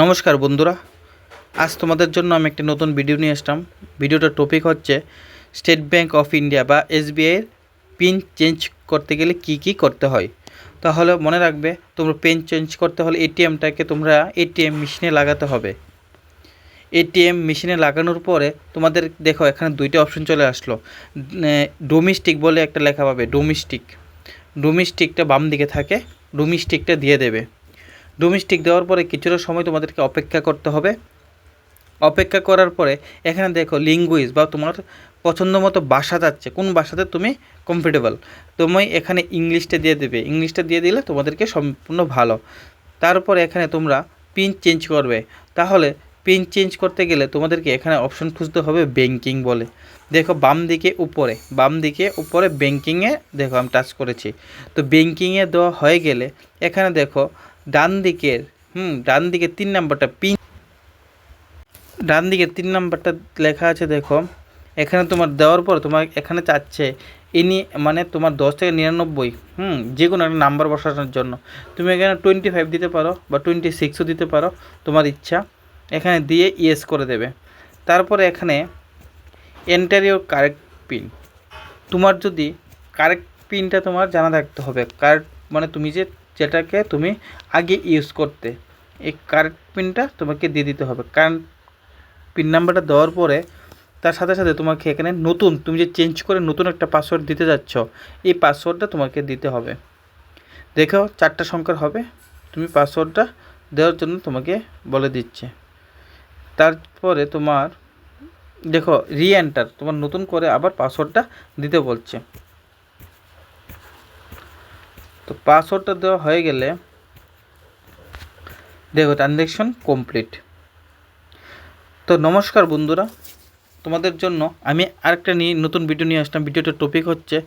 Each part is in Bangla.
নমস্কার বন্ধুরা, আজ তোমাদের জন্য আমি একটি নতুন ভিডিও নিয়ে আসলাম। ভিডিওটার টপিক হচ্ছে স্টেট ব্যাঙ্ক অফ ইন্ডিয়া বা এসবিআইয়ের পিন চেঞ্জ করতে গেলে কি কি করতে হয়। তাহলে মনে রাখবে, তোমরা পিন চেঞ্জ করতে হলে এটিএমটাকে তোমরা এটিএম মেশিনে লাগাতে হবে। এটিএম মেশিনে লাগানোর পরে তোমাদের দেখো এখানে দুইটা অপশন চলে আসলো। ডোমেস্টিক বলে একটা লেখা পাবে, ডোমেস্টিকটা বাম দিকে থাকে, ডোমেস্টিকটা দিয়ে দেবে। ডোমেস্টিক দেওয়ার পরে কিছুটা সময় তোমাদেরকে অপেক্ষা করতে হবে। অপেক্ষা করার পরে এখানে দেখো ল্যাঙ্গুয়েজ বা তোমার পছন্দ মতো ভাষা যাচ্ছে, কোন ভাষাতে তুমি কমফোর্টেবল, তুমি এখানে ইংলিশটা দিয়ে দেবে। ইংলিশটা দিয়ে দিলে তোমাদেরকে সম্পূর্ণ ভালো। তারপর এখানে তোমরা পিন চেঞ্জ করবে। তাহলে পিন চেঞ্জ করতে গেলে তোমাদেরকে এখানে অপশন খুঁজতে হবে ব্যাঙ্কিং বলে। দেখো বাম দিকে উপরে ব্যাঙ্কিংয়ে দেখো আমি টাচ করেছি। তো ব্যাঙ্কিংয়ে দেওয়া হয়ে গেলে এখানে দেখো ডান দিকে 3 নাম্বারটা পিন, ডান দিকে 3 নাম্বারটা লেখা আছে। দেখো এখানে তোমার দেওয়ার পর তোমার এখানে চাচ্ছে মানে তোমার 10 থেকে 99 যে কোনো একটা নাম্বার বসানোর জন্য তুমি এখানে 25 দিতে পারো বা 26ও দিতে পারো, তোমার ইচ্ছা। এখানে দিয়ে ইয়েস করে দেবে। তারপরে এখানে এন্টার ইউর কারেক্ট পিন। তোমার যদি কারেক্ট পিনটা তোমার জানা থাকতে হবে। কারেক্ট মানে তুমি যেটাকে তুমি আগে ইউজ করতে, এই কারেক্ট পিনটা তোমাকে দিয়ে দিতে হবে। কারণ পিন নাম্বারটা দেওয়ার পরে তার সাথে সাথে তোমাকে এখানে তুমি যে চেঞ্জ করে নতুন একটা পাসওয়ার্ড দিতে যাচ্ছ, এই পাসওয়ার্ডটা তোমাকে দিতে হবে। দেখো 4টা সংখ্যার হবে, তুমি পাসওয়ার্ডটা দেওয়ার জন্য তোমাকে বলে দিচ্ছে। তারপরে তোমার দেখো রিএন্টার, তোমার নতুন করে আবার পাসওয়ার্ডটা দিতে বলছে। তো পাসওয়ার্ডটা দেওয়া হয়ে গেলে দেখো ট্রানজ্যাকশন কমপ্লিট। তো নমস্কার বন্ধুরা, তোমাদের জন্য আমি আরেকটা নতুন ভিডিও নিয়ে আসলাম। ভিডিওটার টপিক হচ্ছে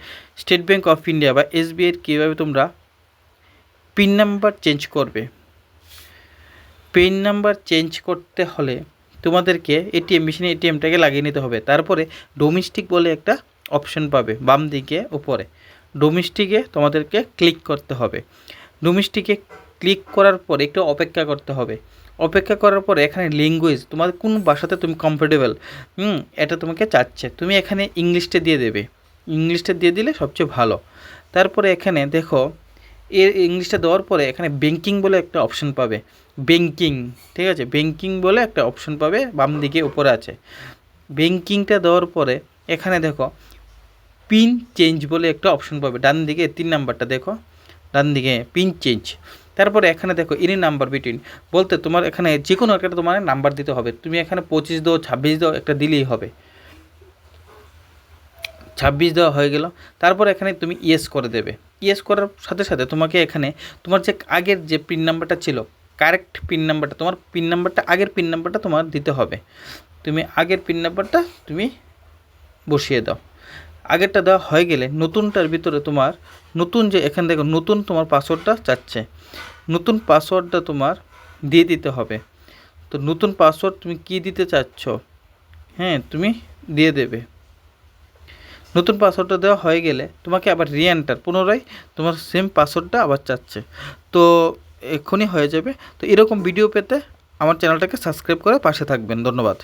স্টেট ব্যাঙ্ক অফ ইন্ডিয়া বা এসবিআইয়ের কীভাবে তোমরা পিন নাম্বার চেঞ্জ করবে। পিন নাম্বার চেঞ্জ করতে হলে তোমাদেরকে এটিএম মেশিনে এটিএমটাকে লাগিয়ে নিতে হবে। তারপরে ডোমেস্টিক বলে একটা অপশন পাবে বাম দিকে উপরে, ডোমেস্টিকে তোমাদেরকে ক্লিক করতে হবে। ডোমেস্টিকে ক্লিক করার পরে একটু অপেক্ষা করতে হবে। অপেক্ষা করার পরে এখানে ল্যাঙ্গুয়েজ তোমার কোন ভাষাতে তুমি কমফোর্টেবল এটা তোমাকে চাচ্ছে, তুমি এখানে ইংলিশটা দিয়ে দেবে। ইংলিশটা দিয়ে দিলে সবচেয়ে ভালো। তারপরে এখানে দেখো ইংলিশটা দেওয়ার পরে এখানে ব্যাঙ্কিং বলে একটা অপশন পাবে। ব্যাঙ্কিং, ঠিক আছে, ব্যাঙ্কিং বলে একটা অপশন পাবে বাম দিকে উপরে আছে। ব্যাঙ্কিংটা দেওয়ার পরে এখানে দেখো পিন চেঞ্জ বলে একটা অপশন পাবে ডান দিকে 3 নাম্বারটা দেখো, ডান দিকে পিন চেঞ্জ। তারপরে এখানে দেখো এনি নাম্বার বিটুইন বলতে তোমার এখানে যে কোনো একটা তোমার নাম্বার দিতে হবে। তুমি এখানে 25 দাও, 26 দাও, একটা দিলেই হবে। 26 দেওয়া হয়ে গেল। তারপর এখানে তুমি ইয়েস করে দেবে। ইয়েস করার সাথে সাথে তোমাকে এখানে তোমার যে আগের যে পিন নাম্বারটা ছিল, কারেক্ট পিন নাম্বারটা, তোমার পিন নাম্বারটা আগের পিন নাম্বারটা তোমার দিতে হবে। তুমি আগের পিন নাম্বারটা তুমি বসিয়ে দাও। আগেরটা দেওয়া হয়ে গেলে নতুনটার ভিতরে তোমার নতুন যে এখানে দেখো নতুন তোমার পাসওয়ার্ডটা চাচ্ছে, নতুন পাসওয়ার্ডটা তোমার দিয়ে দিতে হবে। তো নতুন পাসওয়ার্ড তুমি কি দিতে চাচ্ছ, তুমি দিয়ে দেবে। নতুন পাসওয়ার্ডটা দেওয়া হয়ে গেলে তোমাকে আবার রিএন্টার, পুনরায় তোমার সেম পাসওয়ার্ডটা আবার চাচ্ছে। তো এক্ষুনি হয়ে যাবে। তো এরকম ভিডিও পেতে আমার চ্যানেলটাকে সাবস্ক্রাইব করে পাশে থাকবেন। ধন্যবাদ।